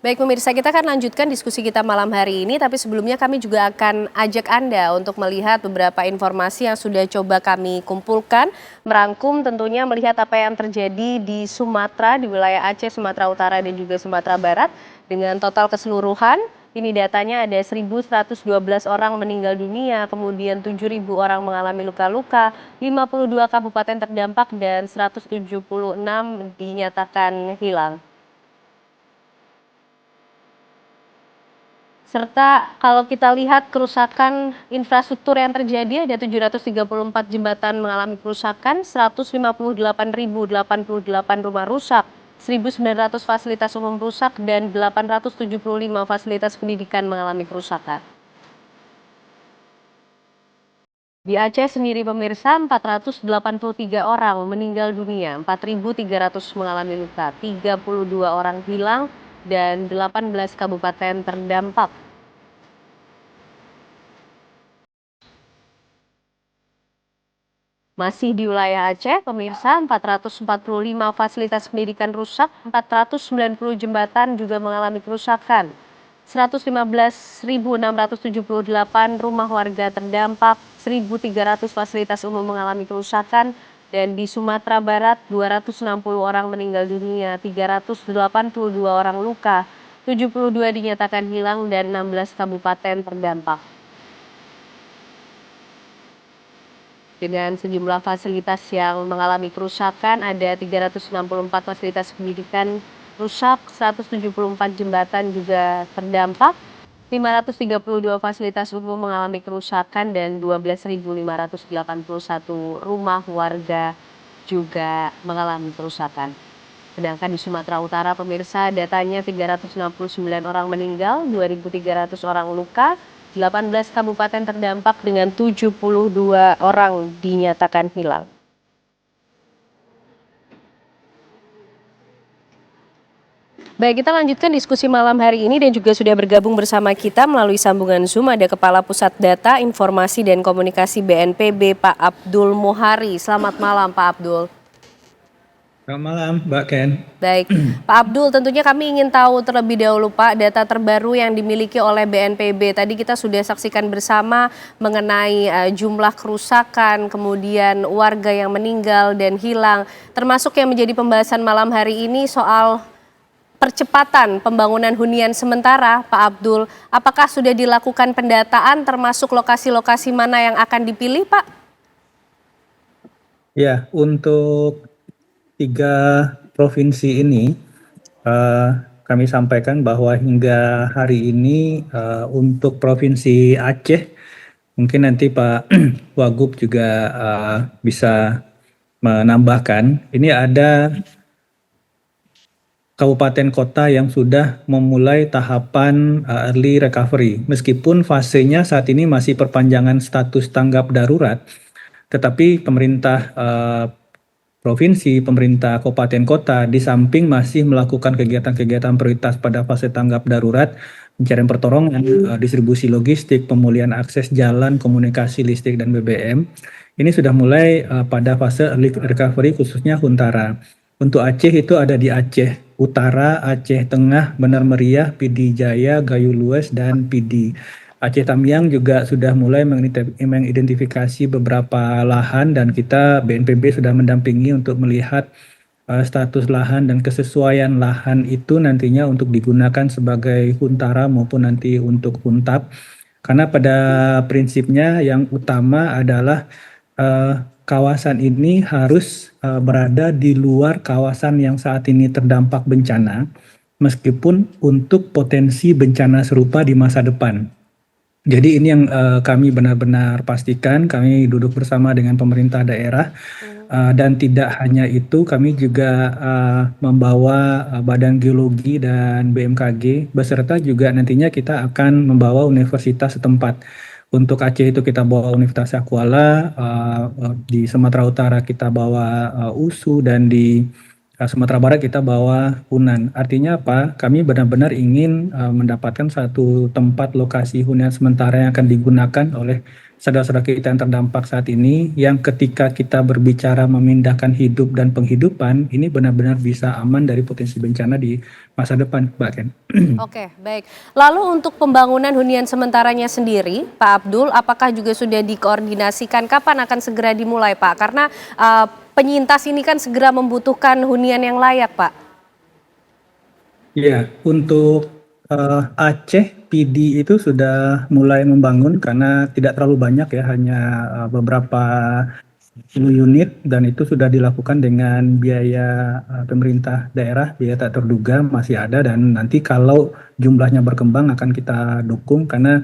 Baik pemirsa, kita akan lanjutkan diskusi kita malam hari ini, tapi sebelumnya kami juga akan ajak Anda untuk melihat beberapa informasi yang sudah coba kami kumpulkan, merangkum tentunya melihat apa yang terjadi di Sumatera, di wilayah Aceh, Sumatera Utara, dan juga Sumatera Barat. Dengan total keseluruhan, ini datanya ada 1.112 orang meninggal dunia, kemudian 7.000 orang mengalami luka-luka, 52 kabupaten terdampak, dan 176 dinyatakan hilang. Serta kalau kita lihat kerusakan infrastruktur yang terjadi, ada 734 jembatan mengalami kerusakan, 158.088 rumah rusak, 1.900 fasilitas umum rusak, dan 875 fasilitas pendidikan mengalami kerusakan. Di Aceh sendiri pemirsa, 483 orang meninggal dunia, 4.300 mengalami luka, 32 orang hilang, dan 18 kabupaten terdampak. Masih di wilayah Aceh, pemirsa, 445 fasilitas pendidikan rusak, 490 jembatan juga mengalami kerusakan. 115.678 rumah warga terdampak, 1.300 fasilitas umum mengalami kerusakan, dan di Sumatera Barat 260 orang meninggal dunia, 382 orang luka, 72 dinyatakan hilang, dan 16 kabupaten terdampak. Dengan sejumlah fasilitas yang mengalami kerusakan, ada 364 fasilitas pendidikan rusak, 174 jembatan juga terdampak, 532 fasilitas umum mengalami kerusakan, dan 12.581 rumah warga juga mengalami kerusakan. Sedangkan di Sumatera Utara pemirsa datanya 369 orang meninggal, 2.300 orang luka, 18 kabupaten terdampak dengan 72 orang dinyatakan hilang. Baik, kita lanjutkan diskusi malam hari ini dan juga sudah bergabung bersama kita melalui sambungan Zoom ada Kepala Pusat Data, Informasi dan Komunikasi BNPB Pak Abdul Muhari. Selamat malam Pak Abdul. Selamat malam, Mbak Ken. Baik, Pak Abdul, tentunya kami ingin tahu terlebih dahulu Pak, data terbaru yang dimiliki oleh BNPB. Tadi kita sudah saksikan bersama mengenai jumlah kerusakan, kemudian warga yang meninggal dan hilang. Termasuk yang menjadi pembahasan malam hari ini soal percepatan pembangunan hunian sementara, Pak Abdul. Apakah sudah dilakukan pendataan termasuk lokasi-lokasi mana yang akan dipilih, Pak? Ya, untuk 3 provinsi ini kami sampaikan bahwa hingga hari ini untuk Provinsi Aceh, mungkin nanti Pak Wagub juga bisa menambahkan, ini ada kabupaten kota yang sudah memulai tahapan early recovery. Meskipun fasenya saat ini masih perpanjangan status tanggap darurat, tetapi pemerintah provinsi, pemerintah kabupaten kota di samping masih melakukan kegiatan-kegiatan prioritas pada fase tanggap darurat, pencarian pertolongan, distribusi logistik, pemulihan akses jalan, komunikasi listrik dan BBM. Ini sudah mulai pada fase early recovery khususnya Huntara. Untuk Aceh itu ada di Aceh Utara, Aceh Tengah, Benar Meriah, PD Jaya, Gayo Lues, dan PD. Aceh Tamiang juga sudah mulai mengidentifikasi beberapa lahan dan kita BNPB sudah mendampingi untuk melihat status lahan dan kesesuaian lahan itu nantinya untuk digunakan sebagai Huntara maupun nanti untuk Huntap. Karena pada prinsipnya yang utama adalah kawasan ini harus berada di luar kawasan yang saat ini terdampak bencana, meskipun untuk potensi bencana serupa di masa depan. Jadi ini yang kami benar-benar pastikan, kami duduk bersama dengan pemerintah daerah, dan tidak hanya itu, kami juga membawa Badan Geologi dan BMKG, beserta juga nantinya kita akan membawa universitas setempat. Untuk Aceh itu kita bawa Universitas Kuala, di Sumatera Utara kita bawa USU, dan di Sumatera Barat kita bawa Unan. Artinya apa? Kami benar-benar ingin mendapatkan satu tempat lokasi hunian sementara yang akan digunakan oleh saudara-saudara kita yang terdampak saat ini, yang ketika kita berbicara memindahkan hidup dan penghidupan, ini benar-benar bisa aman dari potensi bencana di masa depan, Mbak Ken. Oke, baik. Lalu untuk pembangunan hunian sementaranya sendiri, Pak Abdul, apakah juga sudah dikoordinasikan kapan akan segera dimulai, Pak? Karena penyintas ini kan segera membutuhkan hunian yang layak, Pak. Ya, untuk Aceh PD itu sudah mulai membangun karena tidak terlalu banyak ya, hanya beberapa puluh unit dan itu sudah dilakukan dengan biaya pemerintah daerah, biaya tak terduga masih ada dan nanti kalau jumlahnya berkembang akan kita dukung karena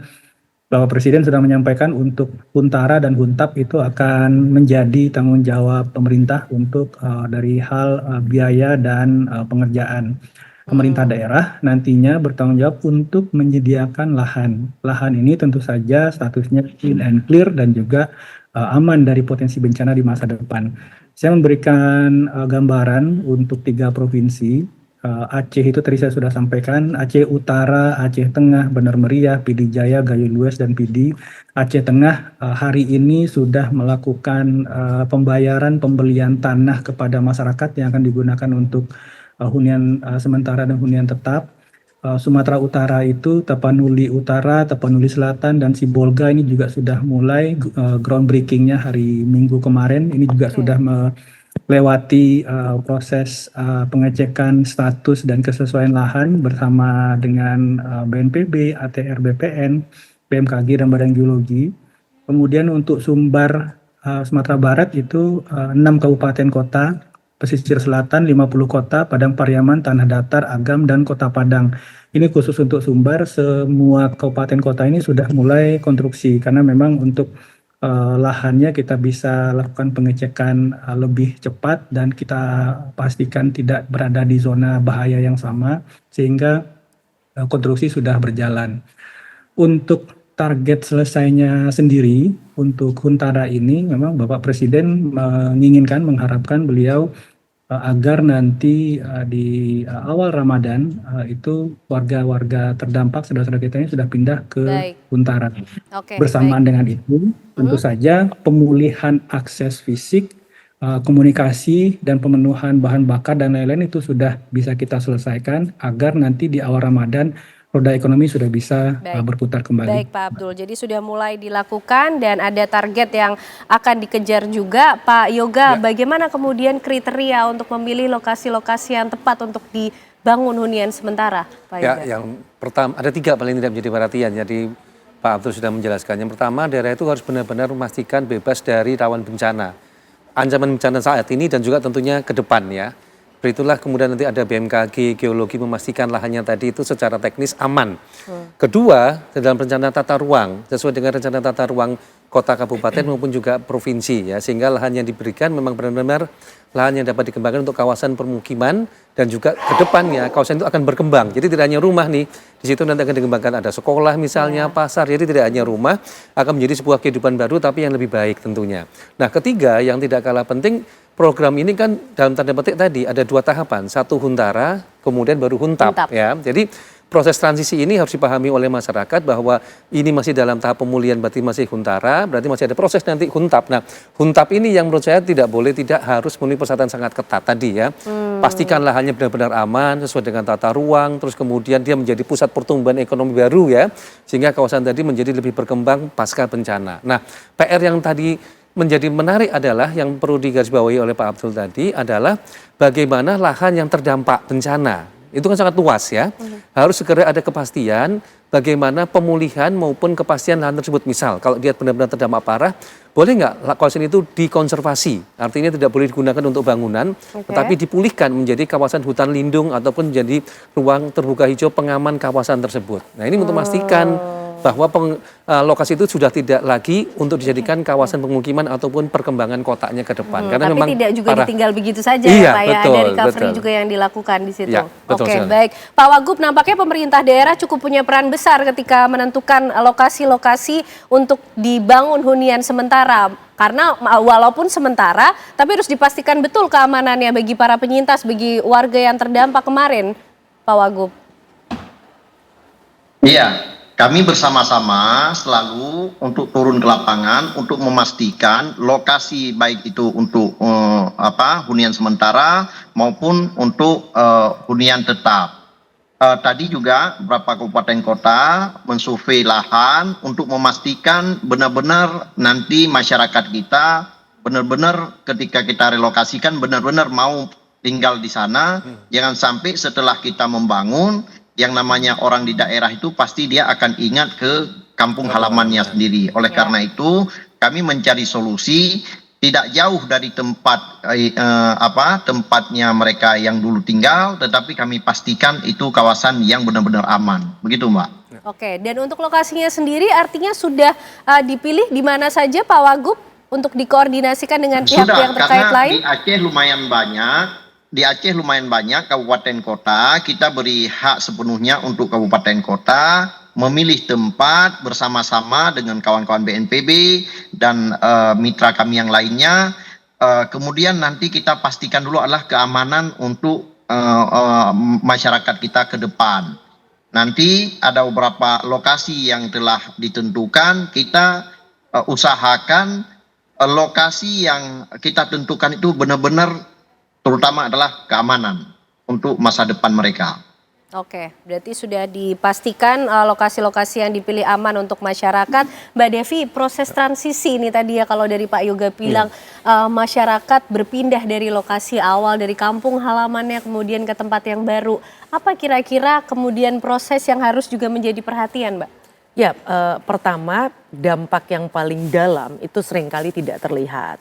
Bapak Presiden sudah menyampaikan untuk Huntara dan Huntap itu akan menjadi tanggung jawab pemerintah untuk dari hal biaya dan pengerjaan. Pemerintah daerah nantinya bertanggung jawab untuk menyediakan lahan. Lahan ini tentu saja statusnya clean and clear dan juga aman dari potensi bencana di masa depan. Saya memberikan gambaran untuk 3 provinsi. Aceh itu tadi saya sudah sampaikan, Aceh Utara, Aceh Tengah, Benar Meriah, PD Jaya, Gayo Lues, dan PD. Aceh Tengah hari ini sudah melakukan pembayaran pembelian tanah kepada masyarakat yang akan digunakan untuk hunian sementara dan hunian tetap. Sumatera Utara itu Tapanuli Utara, Tapanuli Selatan, dan Sibolga ini juga sudah mulai groundbreakingnya hari Minggu kemarin. Ini juga sudah melewati proses pengecekan status dan kesesuaian lahan bersama dengan BNPB, ATR BPN, BMKG, dan Badan Geologi. Kemudian untuk Sumbar Sumatera Barat itu 6 kabupaten kota, pesisir selatan 50 kota, Padang Pariaman, Tanah Datar, Agam, dan Kota Padang. Ini khusus untuk Sumbar, semua kabupaten kota ini sudah mulai konstruksi karena memang untuk lahannya kita bisa lakukan pengecekan lebih cepat dan kita pastikan tidak berada di zona bahaya yang sama sehingga konstruksi sudah berjalan. Untuk target selesainya sendiri untuk Huntara ini memang Bapak Presiden menginginkan, mengharapkan beliau agar nanti di awal Ramadan itu warga-warga terdampak saudara-saudara kita ini sudah pindah ke Baik. Huntara. Oke, Bersamaan baik. dengan itu, tentu saja pemulihan akses fisik, komunikasi dan pemenuhan bahan bakar dan lain-lain itu sudah bisa kita selesaikan agar nanti di awal Ramadan roda ekonomi sudah bisa Baik. berputar kembali. Baik, Pak Abdul. Jadi sudah mulai dilakukan dan ada target yang akan dikejar juga. Pak Yoga, bagaimana kemudian kriteria untuk memilih lokasi-lokasi yang tepat untuk dibangun hunian sementara, Pak Ya, Yoga? yang pertama ada 3 paling tidak menjadi perhatian. Jadi Pak Abdul sudah menjelaskan. Yang pertama, daerah itu harus benar-benar memastikan bebas dari rawan bencana. Ancaman bencana saat ini dan juga tentunya ke depan ya. Beritulah kemudian nanti ada BMKG, geologi memastikan lahannya tadi itu secara teknis aman. Kedua, dalam rencana tata ruang, sesuai dengan rencana tata ruang kota kabupaten maupun juga provinsi ya, sehingga lahan yang diberikan memang benar-benar lahan yang dapat dikembangkan untuk kawasan permukiman dan juga ke depannya kawasan itu akan berkembang. Jadi tidak hanya rumah nih, di situ nanti akan dikembangkan ada sekolah misalnya, pasar. Jadi tidak hanya rumah, akan menjadi sebuah kehidupan baru tapi yang lebih baik tentunya. Nah, ketiga yang tidak kalah penting, program ini kan dalam tanda petik tadi ada 2 tahapan, 1 Huntara, kemudian baru Huntap. Ya. Jadi proses transisi ini harus dipahami oleh masyarakat bahwa ini masih dalam tahap pemulihan, berarti masih Huntara, berarti masih ada proses nanti Huntap. Nah, Huntap ini yang menurut saya tidak harus memenuhi persyaratan sangat ketat tadi ya. Pastikan lahannya benar-benar aman sesuai dengan tata ruang, terus kemudian dia menjadi pusat pertumbuhan ekonomi baru ya, sehingga kawasan tadi menjadi lebih berkembang pasca bencana. Nah, PR yang tadi menjadi menarik adalah yang perlu digarisbawahi oleh Pak Abdul tadi adalah bagaimana lahan yang terdampak bencana. Itu kan sangat luas ya. Harus segera ada kepastian bagaimana pemulihan maupun kepastian lahan tersebut. Misal kalau dia benar-benar terdampak parah, boleh nggak kawasan itu dikonservasi? Artinya tidak boleh digunakan untuk bangunan, tetapi dipulihkan menjadi kawasan hutan lindung ataupun menjadi ruang terbuka hijau pengaman kawasan tersebut. Nah, ini untuk memastikan bahwa lokasi itu sudah tidak lagi untuk dijadikan kawasan pemukiman ataupun perkembangan kotanya ke depan. Karena tapi memang tidak juga parah. ditinggal begitu saja Iya, ya Pak ya, betul, ada recovery betul. juga yang dilakukan di situ. Ya, betul Oke, sekali. baik. Pak Wagub, nampaknya pemerintah daerah cukup punya peran besar ketika menentukan lokasi-lokasi untuk dibangun hunian sementara. Karena walaupun sementara, tapi harus dipastikan betul keamanannya bagi para penyintas, bagi warga yang terdampak kemarin, Pak Wagub. Iya, Kami bersama-sama selalu untuk turun ke lapangan untuk memastikan lokasi baik itu untuk hunian sementara maupun untuk hunian tetap. Tadi juga beberapa kabupaten kota mensurvei lahan untuk memastikan benar-benar nanti masyarakat kita benar-benar ketika kita relokasikan benar-benar mau tinggal di sana. Jangan sampai setelah kita membangun, yang namanya orang di daerah itu pasti dia akan ingat ke kampung halamannya sendiri. Oleh karena itu kami mencari solusi tidak jauh dari tempatnya mereka yang dulu tinggal, tetapi kami pastikan itu kawasan yang benar-benar aman. Begitu, Mbak. Oke, dan untuk lokasinya sendiri artinya sudah dipilih di mana saja Pak Wagub untuk dikoordinasikan dengan pihak-pihak terkait karena lain? Di Aceh lumayan banyak kabupaten kota. Kita beri hak sepenuhnya untuk kabupaten kota memilih tempat bersama-sama dengan kawan-kawan BNPB dan mitra kami yang lainnya. Kemudian nanti kita pastikan dulu adalah keamanan untuk masyarakat kita ke depan. Nanti ada beberapa lokasi yang telah ditentukan, kita usahakan lokasi yang kita tentukan itu benar-benar terutama adalah keamanan untuk masa depan mereka. Oke, berarti sudah dipastikan lokasi-lokasi yang dipilih aman untuk masyarakat. Mbak Devi, proses transisi ini tadi ya kalau dari Pak Yoga bilang masyarakat berpindah dari lokasi awal, dari kampung halamannya kemudian ke tempat yang baru. Apa kira-kira kemudian proses yang harus juga menjadi perhatian, Mbak? Ya, pertama dampak yang paling dalam itu seringkali tidak terlihat.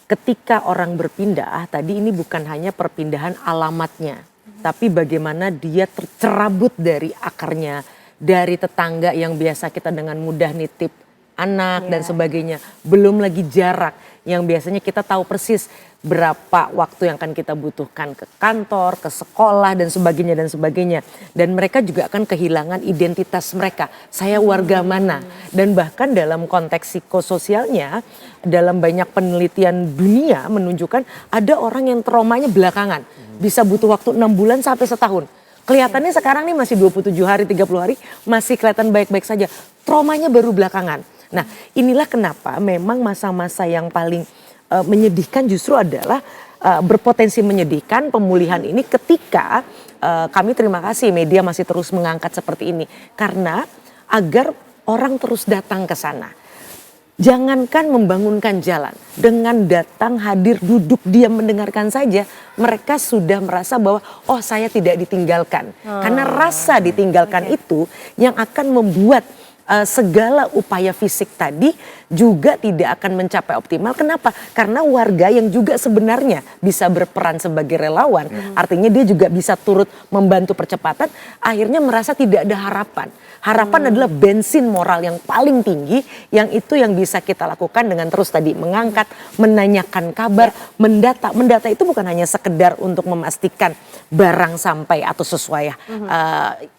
Ketika orang berpindah, tadi ini bukan hanya perpindahan alamatnya, tapi bagaimana dia tercerabut dari akarnya, dari tetangga yang biasa kita dengan mudah nitip anak dan sebagainya. Belum lagi jarak yang biasanya kita tahu persis berapa waktu yang akan kita butuhkan ke kantor, ke sekolah dan sebagainya dan sebagainya. Dan mereka juga akan kehilangan identitas mereka. Saya warga mana? Dan bahkan dalam konteks psikososialnya, dalam banyak penelitian dunia menunjukkan ada orang yang traumanya belakangan. Bisa butuh waktu 6 bulan sampai setahun. Kelihatannya sekarang nih masih 27 hari, 30 hari masih kelihatan baik-baik saja. Traumanya baru belakangan. Nah, inilah kenapa memang masa-masa yang paling menyedihkan justru adalah berpotensi menyedihkan pemulihan ini ketika kami terima kasih media masih terus mengangkat seperti ini. Karena agar orang terus datang ke sana. Jangankan membangunkan jalan, dengan datang, hadir, duduk, diam, mendengarkan saja, mereka sudah merasa bahwa oh saya tidak ditinggalkan. Karena rasa ditinggalkan itu yang akan membuat segala upaya fisik tadi juga tidak akan mencapai optimal. Kenapa? Karena warga yang juga sebenarnya bisa berperan sebagai relawan, artinya dia juga bisa turut membantu percepatan, akhirnya merasa tidak ada harapan. Harapan adalah bensin moral yang paling tinggi, yang itu yang bisa kita lakukan dengan terus tadi mengangkat, menanyakan kabar, mendata. Mendata itu bukan hanya sekedar untuk memastikan barang sampai atau sesuai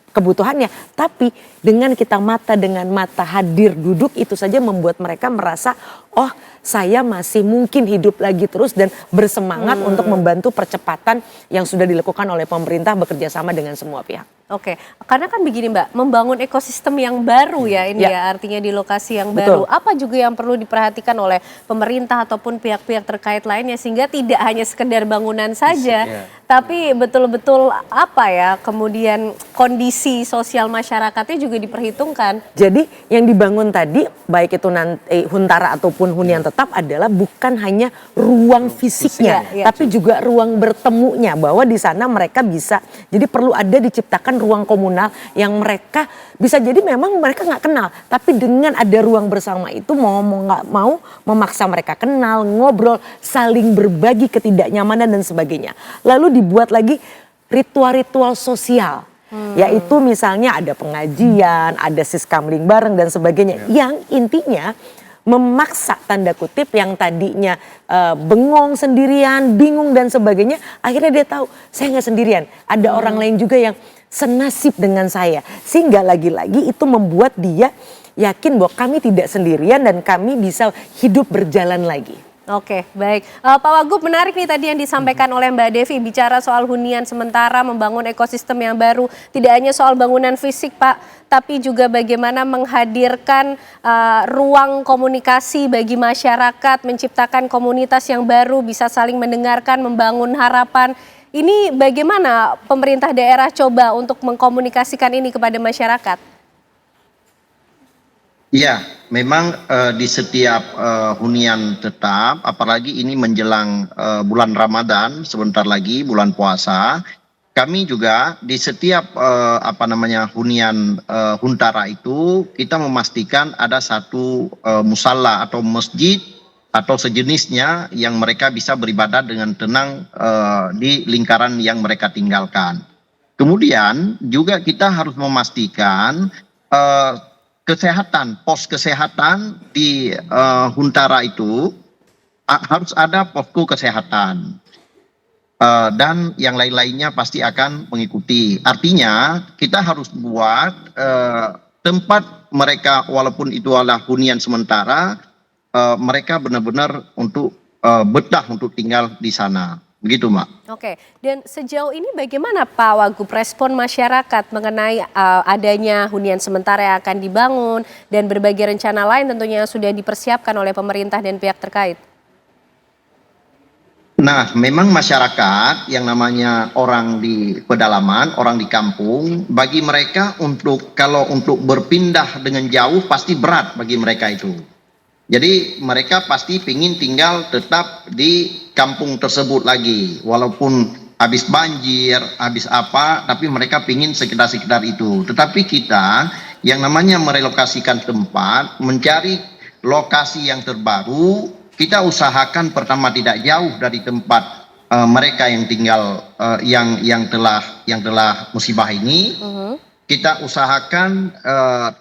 kebutuhannya, tapi dengan kita dengan mata hadir duduk itu saja membuat mereka merasa oh saya masih mungkin hidup lagi terus dan bersemangat untuk membantu percepatan yang sudah dilakukan oleh pemerintah bekerja sama dengan semua pihak. Oke, karena kan begini Mbak, membangun ekosistem yang baru ya ini ya artinya di lokasi yang baru. Betul. Apa juga yang perlu diperhatikan oleh pemerintah ataupun pihak-pihak terkait lainnya sehingga tidak hanya sekedar bangunan saja, tapi betul-betul apa ya kemudian kondisi sosial masyarakatnya juga diperhitungkan. Jadi yang dibangun tadi baik itu nanti huntara ataupun hunian tetap adalah bukan hanya ruang fisiknya, tapi juga ruang bertemunya, bahwa di sana mereka bisa, jadi perlu ada diciptakan ruang komunal yang mereka bisa jadi memang mereka nggak kenal, tapi dengan ada ruang bersama itu mau nggak mau memaksa mereka kenal, ngobrol, saling berbagi ketidaknyamanan dan sebagainya. Lalu dibuat lagi ritual-ritual sosial. Yaitu misalnya ada pengajian, ada siskamling bareng dan sebagainya. Yang intinya memaksa tanda kutip yang tadinya bengong sendirian, bingung dan sebagainya. Akhirnya dia tahu saya nggak sendirian. Ada orang lain juga yang senasib dengan saya. Sehingga lagi-lagi itu membuat dia yakin bahwa kami tidak sendirian dan kami bisa hidup berjalan lagi. Oke, baik. Pak Wagub, menarik nih tadi yang disampaikan oleh Mbak Devi, bicara soal hunian sementara, membangun ekosistem yang baru. Tidak hanya soal bangunan fisik, Pak, tapi juga bagaimana menghadirkan ruang komunikasi bagi masyarakat, menciptakan komunitas yang baru, bisa saling mendengarkan, membangun harapan. Ini bagaimana pemerintah daerah coba untuk mengkomunikasikan ini kepada masyarakat? Iya, memang di setiap hunian tetap, apalagi ini menjelang bulan Ramadan, sebentar lagi bulan puasa, kami juga di setiap hunian huntara itu kita memastikan ada satu musalla atau masjid atau sejenisnya yang mereka bisa beribadah dengan tenang di lingkaran yang mereka tinggalkan. Kemudian juga kita harus memastikan kesehatan, pos kesehatan di huntara itu harus ada posko kesehatan. Dan yang lain-lainnya pasti akan mengikuti. Artinya kita harus buat tempat mereka, walaupun itu adalah hunian sementara, mereka benar-benar untuk betah untuk tinggal di sana. Begitu, Mbak. Oke, dan sejauh ini bagaimana Pak Wagub respon masyarakat mengenai adanya hunian sementara yang akan dibangun dan berbagai rencana lain tentunya yang sudah dipersiapkan oleh pemerintah dan pihak terkait? Nah, memang masyarakat yang namanya orang di pedalaman, orang di kampung, bagi mereka kalau untuk berpindah dengan jauh pasti berat bagi mereka itu. Jadi mereka pasti ingin tinggal tetap di kampung tersebut lagi. Walaupun habis banjir, habis apa, tapi mereka ingin sekitar-sekitar itu. Tetapi kita yang namanya merelokasikan tempat, mencari lokasi yang terbaru, kita usahakan pertama tidak jauh dari tempat mereka yang tinggal yang telah musibah ini. Kita usahakan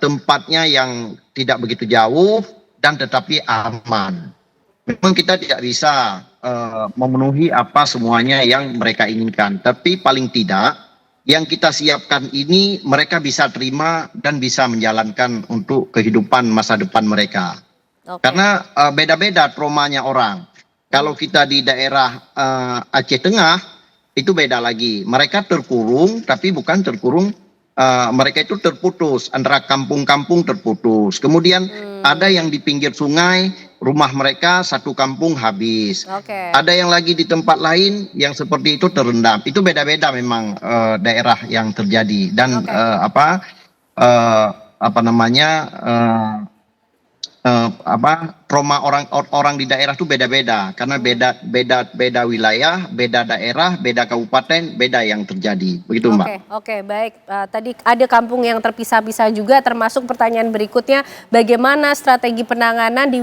tempatnya yang tidak begitu jauh dan tetapi aman. Memang kita tidak bisa memenuhi apa semuanya yang mereka inginkan, tapi paling tidak yang kita siapkan ini mereka bisa terima dan bisa menjalankan untuk kehidupan masa depan mereka. Karena beda-beda traumanya orang. Kalau kita di daerah Aceh Tengah itu beda lagi. Mereka terkurung, tapi bukan terkurung. Mereka itu terputus, antara kampung-kampung terputus. Kemudian ada yang di pinggir sungai, rumah mereka satu kampung habis. Ada yang lagi di tempat lain yang seperti itu terendam. Itu beda-beda memang daerah yang terjadi. Dan trauma orang di daerah itu beda-beda karena beda wilayah, beda daerah, beda kabupaten, beda yang terjadi. Begitu, Mbak. Oke, baik. Tadi ada kampung yang terpisah-pisah juga, termasuk pertanyaan berikutnya, bagaimana strategi penanganan di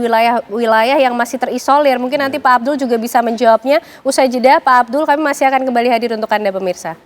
wilayah yang masih terisolir? Mungkin nanti Pak Abdul juga bisa menjawabnya. Usai jeda, Pak Abdul, kami masih akan kembali hadir untuk Anda pemirsa.